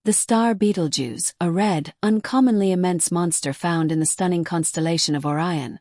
The star Betelgeuse, a red, uncommonly immense monster found in the stunning constellation of Orion,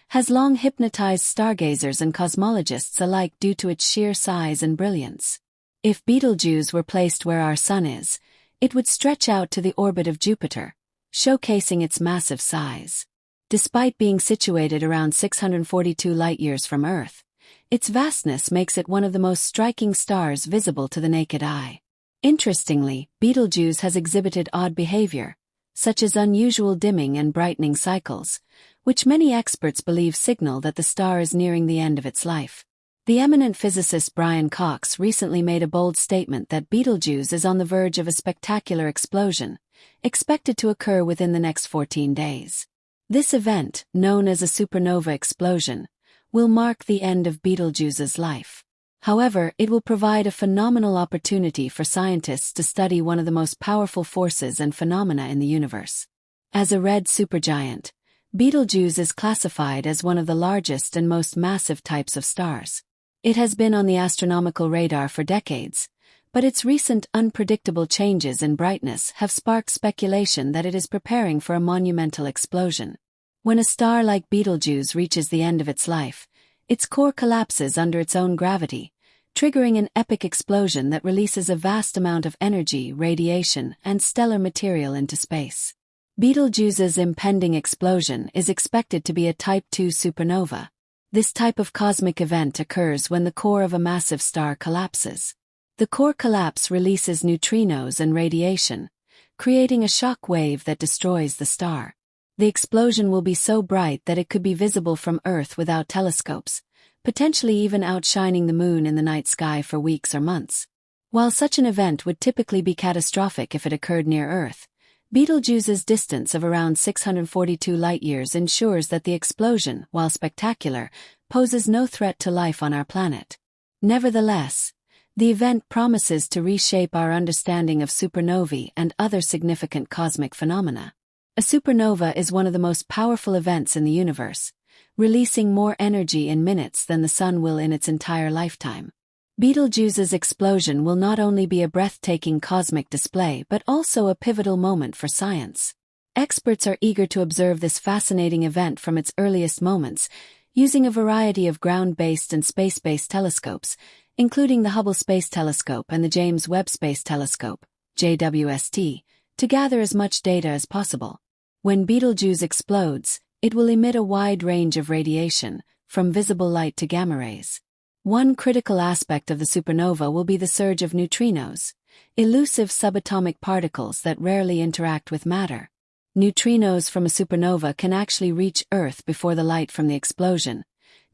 has long hypnotized stargazers and cosmologists alike due to its sheer size and brilliance. If Betelgeuse were placed where our Sun is, it would stretch out to the orbit of Jupiter, showcasing its massive size. Despite being situated around 642 light-years from Earth, its vastness makes it one of the most striking stars visible to the naked eye. Interestingly, Betelgeuse has exhibited odd behavior, such as unusual dimming and brightening cycles, which many experts believe signal that the star is nearing the end of its life. The eminent physicist Brian Cox recently made a bold statement that Betelgeuse is on the verge of a spectacular explosion, expected to occur within the next 14 days. This event, known as a supernova explosion, will mark the end of Betelgeuse's life. However, it will provide a phenomenal opportunity for scientists to study one of the most powerful forces and phenomena in the universe. As a red supergiant, Betelgeuse is classified as one of the largest and most massive types of stars. It has been on the astronomical radar for decades, but its recent unpredictable changes in brightness have sparked speculation that it is preparing for a monumental explosion. When a star like Betelgeuse reaches the end of its life, its core collapses under its own gravity, triggering an epic explosion that releases a vast amount of energy, radiation, and stellar material into space. Betelgeuse's impending explosion is expected to be a Type II supernova. This type of cosmic event occurs when the core of a massive star collapses. The core collapse releases neutrinos and radiation, creating a shock wave that destroys the star. The explosion will be so bright that it could be visible from Earth without telescopes, potentially even outshining the moon in the night sky for weeks or months. While such an event would typically be catastrophic if it occurred near Earth, Betelgeuse's distance of around 642 light-years ensures that the explosion, while spectacular, poses no threat to life on our planet. Nevertheless, the event promises to reshape our understanding of supernovae and other significant cosmic phenomena. A supernova is one of the most powerful events in the universe, releasing more energy in minutes than the Sun will in its entire lifetime. Betelgeuse's explosion will not only be a breathtaking cosmic display but also a pivotal moment for science. Experts are eager to observe this fascinating event from its earliest moments, using a variety of ground-based and space-based telescopes, including the Hubble Space Telescope and the James Webb Space Telescope, JWST, to gather as much data as possible. When Betelgeuse explodes, it will emit a wide range of radiation, from visible light to gamma rays. One critical aspect of the supernova will be the surge of neutrinos, elusive subatomic particles that rarely interact with matter. Neutrinos from a supernova can actually reach Earth before the light from the explosion,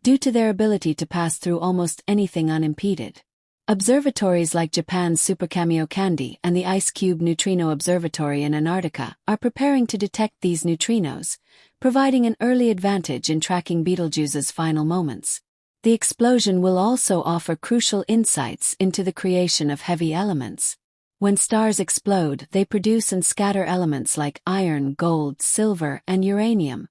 due to their ability to pass through almost anything unimpeded. Observatories like Japan's Superkamiokande and the Ice Cube Neutrino Observatory in Antarctica are preparing to detect these neutrinos, providing an early advantage in tracking Betelgeuse's final moments. The explosion will also offer crucial insights into the creation of heavy elements. When stars explode, they produce and scatter elements like iron, gold, silver, and uranium,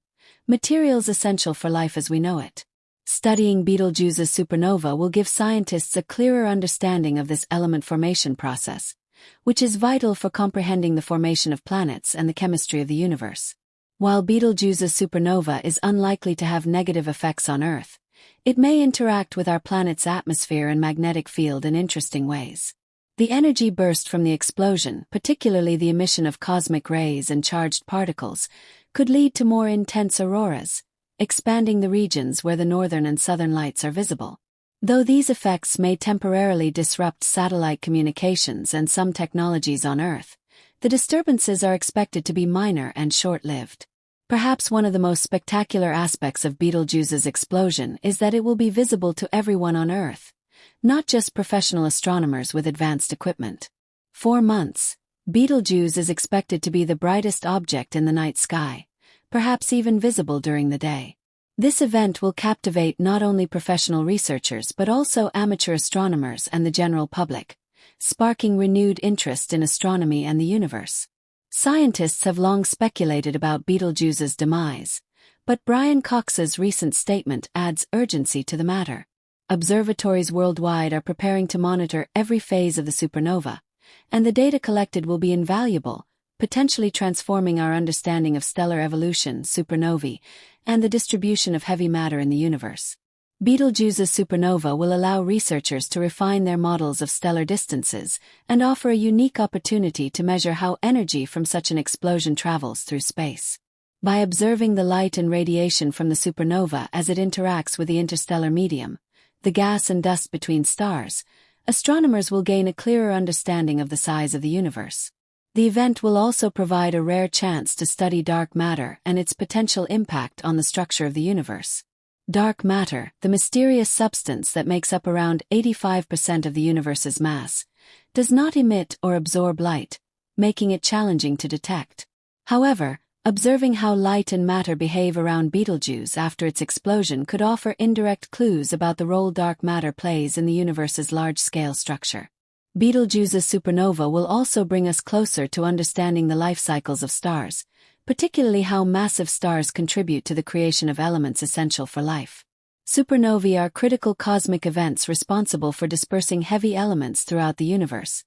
materials essential for life as we know it. Studying Betelgeuse's supernova will give scientists a clearer understanding of this element formation process, which is vital for comprehending the formation of planets and the chemistry of the universe. While Betelgeuse's supernova is unlikely to have negative effects on Earth, it may interact with our planet's atmosphere and magnetic field in interesting ways. The energy burst from the explosion, particularly the emission of cosmic rays and charged particles, could lead to more intense auroras, expanding the regions where the northern and southern lights are visible. Though these effects may temporarily disrupt satellite communications and some technologies on Earth, the disturbances are expected to be minor and short-lived. Perhaps one of the most spectacular aspects of Betelgeuse's explosion is that it will be visible to everyone on Earth, not just professional astronomers with advanced equipment. For months, Betelgeuse is expected to be the brightest object in the night sky, perhaps even visible during the day. This event will captivate not only professional researchers but also amateur astronomers and the general public, sparking renewed interest in astronomy and the universe. Scientists have long speculated about Betelgeuse's demise, but Brian Cox's recent statement adds urgency to the matter. Observatories worldwide are preparing to monitor every phase of the supernova, and the data collected will be invaluable, potentially transforming our understanding of stellar evolution, supernovae, and the distribution of heavy matter in the universe. Betelgeuse's supernova will allow researchers to refine their models of stellar distances and offer a unique opportunity to measure how energy from such an explosion travels through space. By observing the light and radiation from the supernova as it interacts with the interstellar medium, the gas and dust between stars, astronomers will gain a clearer understanding of the size of the universe. The event will also provide a rare chance to study dark matter and its potential impact on the structure of the universe. Dark matter, the mysterious substance that makes up around 85% of the universe's mass, does not emit or absorb light, making it challenging to detect. However, observing how light and matter behave around Betelgeuse after its explosion could offer indirect clues about the role dark matter plays in the universe's large-scale structure. Betelgeuse's supernova will also bring us closer to understanding the life cycles of stars, particularly how massive stars contribute to the creation of elements essential for life. Supernovae are critical cosmic events responsible for dispersing heavy elements throughout the universe,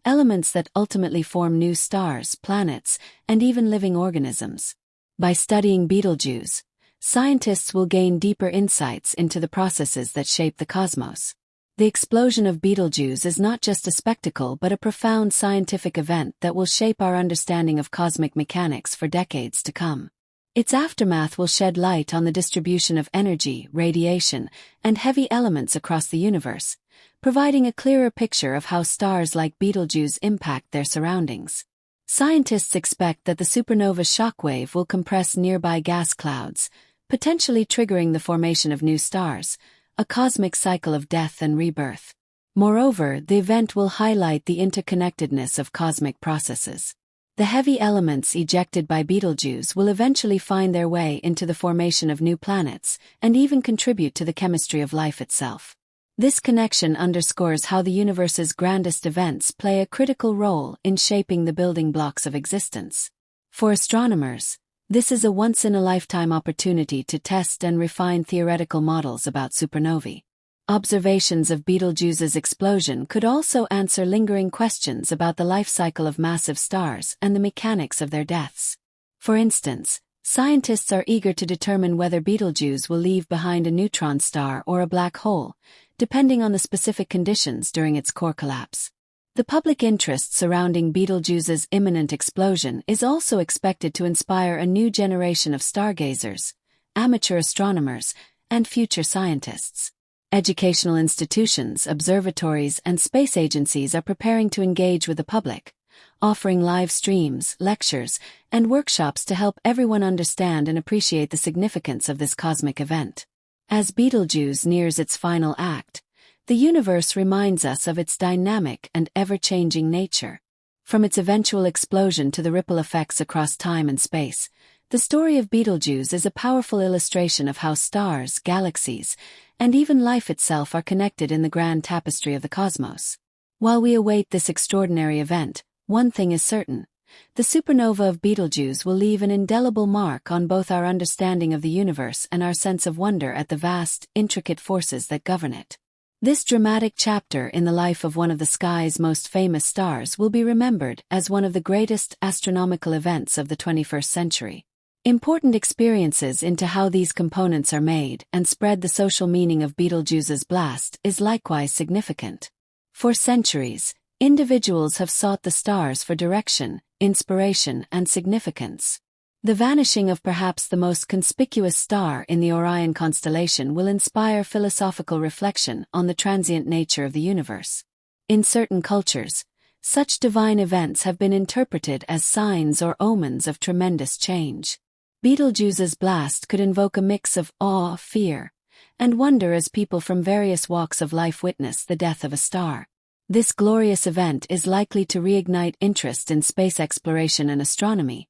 elements that ultimately form new stars, planets, and even living organisms. By studying Betelgeuse, scientists will gain deeper insights into the processes that shape the cosmos. The explosion of Betelgeuse is not just a spectacle but a profound scientific event that will shape our understanding of cosmic mechanics for decades to come. Its aftermath will shed light on the distribution of energy, radiation, and heavy elements across the universe, providing a clearer picture of how stars like Betelgeuse impact their surroundings. Scientists expect that the supernova's shockwave will compress nearby gas clouds, potentially triggering the formation of new stars, a cosmic cycle of death and rebirth. Moreover, the event will highlight the interconnectedness of cosmic processes. The heavy elements ejected by Betelgeuse will eventually find their way into the formation of new planets and even contribute to the chemistry of life itself. This connection underscores how the universe's grandest events play a critical role in shaping the building blocks of existence. For astronomers, this is a once-in-a-lifetime opportunity to test and refine theoretical models about supernovae. Observations of Betelgeuse's explosion could also answer lingering questions about the life cycle of massive stars and the mechanics of their deaths. For instance, scientists are eager to determine whether Betelgeuse will leave behind a neutron star or a black hole, depending on the specific conditions during its core collapse. The public interest surrounding Betelgeuse's imminent explosion is also expected to inspire a new generation of stargazers, amateur astronomers, and future scientists. Educational institutions, observatories, and space agencies are preparing to engage with the public, offering live streams, lectures, and workshops to help everyone understand and appreciate the significance of this cosmic event. As Betelgeuse nears its final act, the universe reminds us of its dynamic and ever-changing nature. From its eventual explosion to the ripple effects across time and space, the story of Betelgeuse is a powerful illustration of how stars, galaxies, and even life itself are connected in the grand tapestry of the cosmos. While we await this extraordinary event, one thing is certain: the supernova of Betelgeuse will leave an indelible mark on both our understanding of the universe and our sense of wonder at the vast, intricate forces that govern it. This dramatic chapter in the life of one of the sky's most famous stars will be remembered as one of the greatest astronomical events of the 21st century. Important experiences into how these components are made and spread the social meaning of Betelgeuse's blast is likewise significant. For centuries, individuals have sought the stars for direction, inspiration, and significance. The vanishing of perhaps the most conspicuous star in the Orion constellation will inspire philosophical reflection on the transient nature of the universe. In certain cultures, such divine events have been interpreted as signs or omens of tremendous change. Betelgeuse's blast could invoke a mix of awe, fear, and wonder as people from various walks of life witness the death of a star. This glorious event is likely to reignite interest in space exploration and astronomy,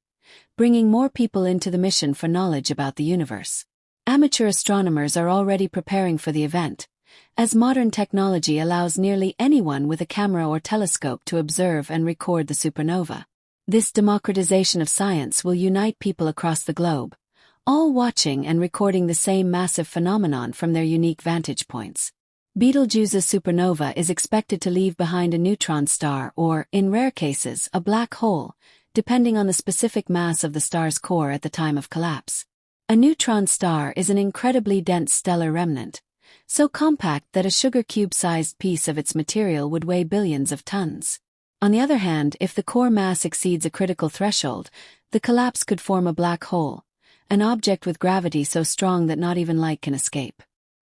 bringing more people into the mission for knowledge about the universe. Amateur astronomers are already preparing for the event, as modern technology allows nearly anyone with a camera or telescope to observe and record the supernova. This democratization of science will unite people across the globe, all watching and recording the same massive phenomenon from their unique vantage points. Betelgeuse's supernova is expected to leave behind a neutron star or, in rare cases, a black hole, depending on the specific mass of the star's core at the time of collapse. A neutron star is an incredibly dense stellar remnant, so compact that a sugar cube-sized piece of its material would weigh billions of tons. On the other hand, if the core mass exceeds a critical threshold, the collapse could form a black hole, an object with gravity so strong that not even light can escape.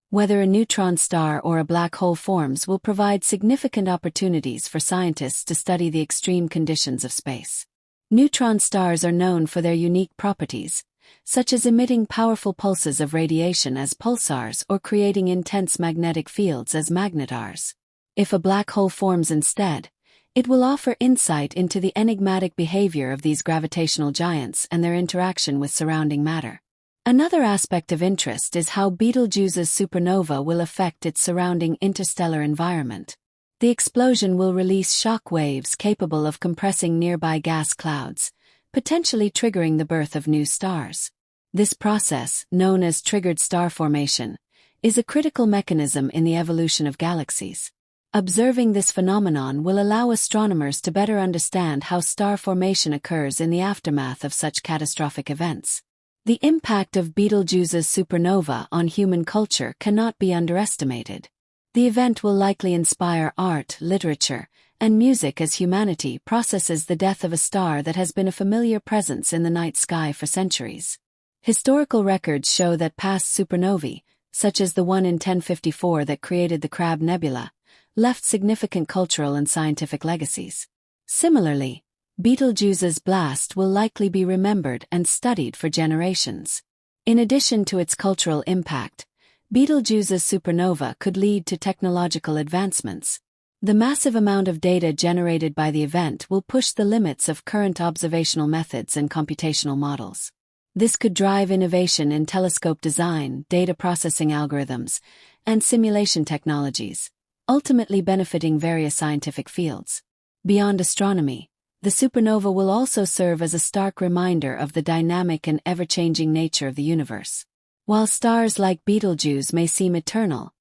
Whether a neutron star or a black hole forms will provide significant opportunities for scientists to study the extreme conditions of space. Neutron stars are known for their unique properties, such as emitting powerful pulses of radiation as pulsars or creating intense magnetic fields as magnetars. If a black hole forms instead, it will offer insight into the enigmatic behavior of these gravitational giants and their interaction with surrounding matter. Another aspect of interest is how Betelgeuse's supernova will affect its surrounding interstellar environment. The explosion will release shock waves capable of compressing nearby gas clouds, potentially triggering the birth of new stars. This process, known as triggered star formation, is a critical mechanism in the evolution of galaxies. Observing this phenomenon will allow astronomers to better understand how star formation occurs in the aftermath of such catastrophic events. The impact of Betelgeuse's supernova on human culture cannot be underestimated. The event will likely inspire art, literature, and music as humanity processes the death of a star that has been a familiar presence in the night sky for centuries. Historical records show that past supernovae, such as the one in 1054 that created the Crab Nebula, left significant cultural and scientific legacies. Similarly, Betelgeuse's blast will likely be remembered and studied for generations. In addition to its cultural impact, Betelgeuse's supernova could lead to technological advancements. The massive amount of data generated by the event will push the limits of current observational methods and computational models. This could drive innovation in telescope design, data processing algorithms, and simulation technologies, ultimately benefiting various scientific fields. Beyond astronomy, the supernova will also serve as a stark reminder of the dynamic and ever-changing nature of the universe. While stars like Betelgeuse may seem eternal,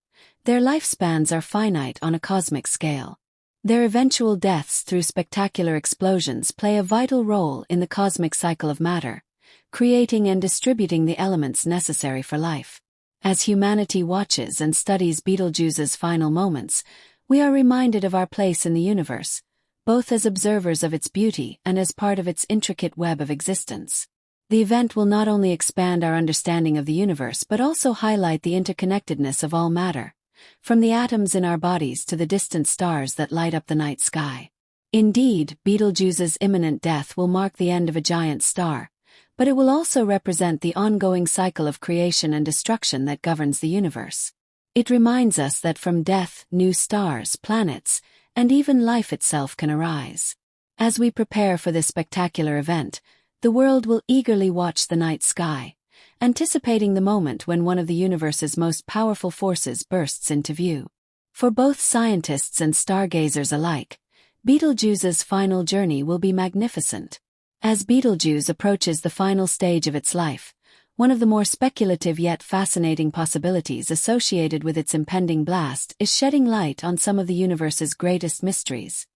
their lifespans are finite on a cosmic scale. Their eventual deaths through spectacular explosions play a vital role in the cosmic cycle of matter, creating and distributing the elements necessary for life. As humanity watches and studies Betelgeuse's final moments, we are reminded of our place in the universe, both as observers of its beauty and as part of its intricate web of existence. The event will not only expand our understanding of the universe but also highlight the interconnectedness of all matter, from the atoms in our bodies to the distant stars that light up the night sky. Indeed, Betelgeuse's imminent death will mark the end of a giant star, but it will also represent the ongoing cycle of creation and destruction that governs the universe. It reminds us that from death, new stars, planets, and even life itself can arise. As we prepare for this spectacular event, the world will eagerly watch the night sky, anticipating the moment when one of the universe's most powerful forces bursts into view. For both scientists and stargazers alike, Betelgeuse's final journey will be magnificent. As Betelgeuse approaches the final stage of its life, one of the more speculative yet fascinating possibilities associated with its impending blast is shedding light on some of the universe's greatest mysteries: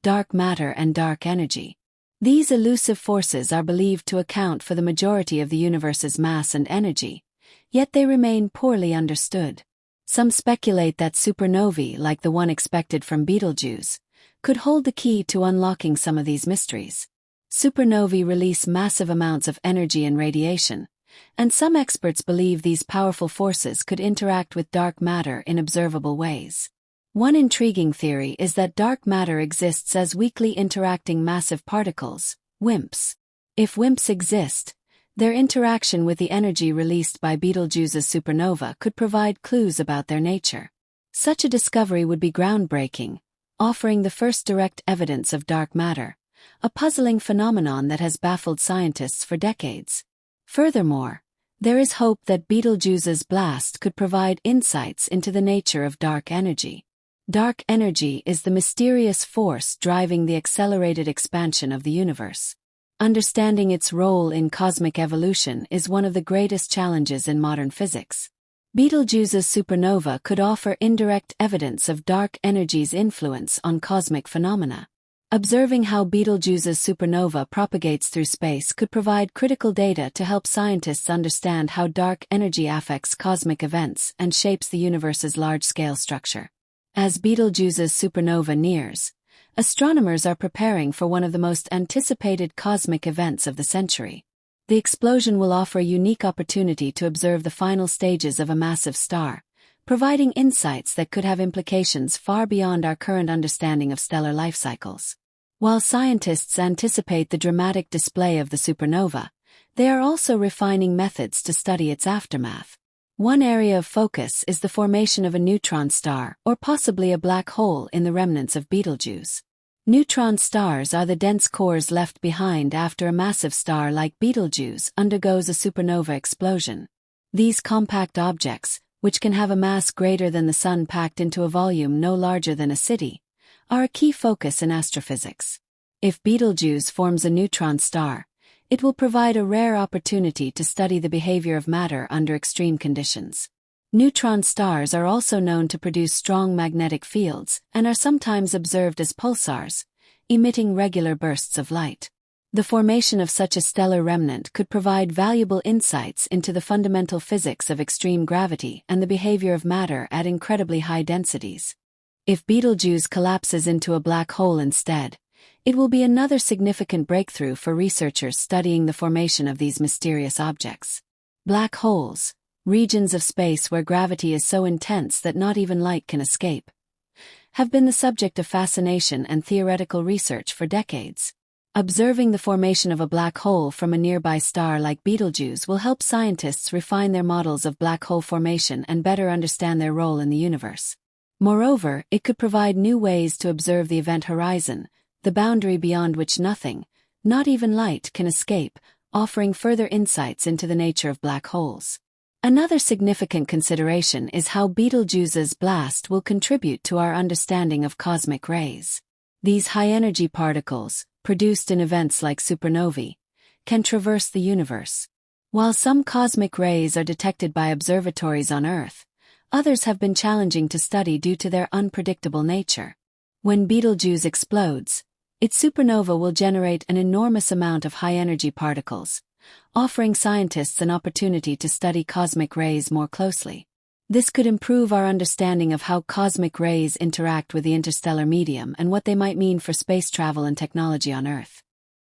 dark matter and dark energy. These elusive forces are believed to account for the majority of the universe's mass and energy, yet they remain poorly understood. Some speculate that supernovae, like the one expected from Betelgeuse, could hold the key to unlocking some of these mysteries. Supernovae release massive amounts of energy and radiation, and some experts believe these powerful forces could interact with dark matter in observable ways. One intriguing theory is that dark matter exists as weakly interacting massive particles, WIMPs. If WIMPs exist, their interaction with the energy released by Betelgeuse's supernova could provide clues about their nature. Such a discovery would be groundbreaking, offering the first direct evidence of dark matter, a puzzling phenomenon that has baffled scientists for decades. Furthermore, there is hope that Betelgeuse's blast could provide insights into the nature of dark energy. Dark energy is the mysterious force driving the accelerated expansion of the universe. Understanding its role in cosmic evolution is one of the greatest challenges in modern physics. Betelgeuse's supernova could offer indirect evidence of dark energy's influence on cosmic phenomena. Observing how Betelgeuse's supernova propagates through space could provide critical data to help scientists understand how dark energy affects cosmic events and shapes the universe's large-scale structure. As Betelgeuse's supernova nears, astronomers are preparing for one of the most anticipated cosmic events of the century. The explosion will offer a unique opportunity to observe the final stages of a massive star, providing insights that could have implications far beyond our current understanding of stellar life cycles. While scientists anticipate the dramatic display of the supernova, they are also refining methods to study its aftermath. One area of focus is the formation of a neutron star or possibly a black hole in the remnants of Betelgeuse. Neutron stars are the dense cores left behind after a massive star like Betelgeuse undergoes a supernova explosion. These compact objects, which can have a mass greater than the Sun packed into a volume no larger than a city, are a key focus in astrophysics. If Betelgeuse forms a neutron star, it will provide a rare opportunity to study the behavior of matter under extreme conditions. Neutron stars are also known to produce strong magnetic fields and are sometimes observed as pulsars, emitting regular bursts of light. The formation of such a stellar remnant could provide valuable insights into the fundamental physics of extreme gravity and the behavior of matter at incredibly high densities. If Betelgeuse collapses into a black hole instead, it will be another significant breakthrough for researchers studying the formation of these mysterious objects. Black holes, regions of space where gravity is so intense that not even light can escape, have been the subject of fascination and theoretical research for decades. Observing the formation of a black hole from a nearby star like Betelgeuse will help scientists refine their models of black hole formation and better understand their role in the universe. Moreover, it could provide new ways to observe the event horizon, the boundary beyond which nothing, not even light, can escape, offering further insights into the nature of black holes. Another significant consideration is how Betelgeuse's blast will contribute to our understanding of cosmic rays. These high-energy particles, produced in events like supernovae, can traverse the universe. While some cosmic rays are detected by observatories on Earth, others have been challenging to study due to their unpredictable nature. When Betelgeuse explodes, its supernova will generate an enormous amount of high-energy particles, offering scientists an opportunity to study cosmic rays more closely. This could improve our understanding of how cosmic rays interact with the interstellar medium and what they might mean for space travel and technology on Earth.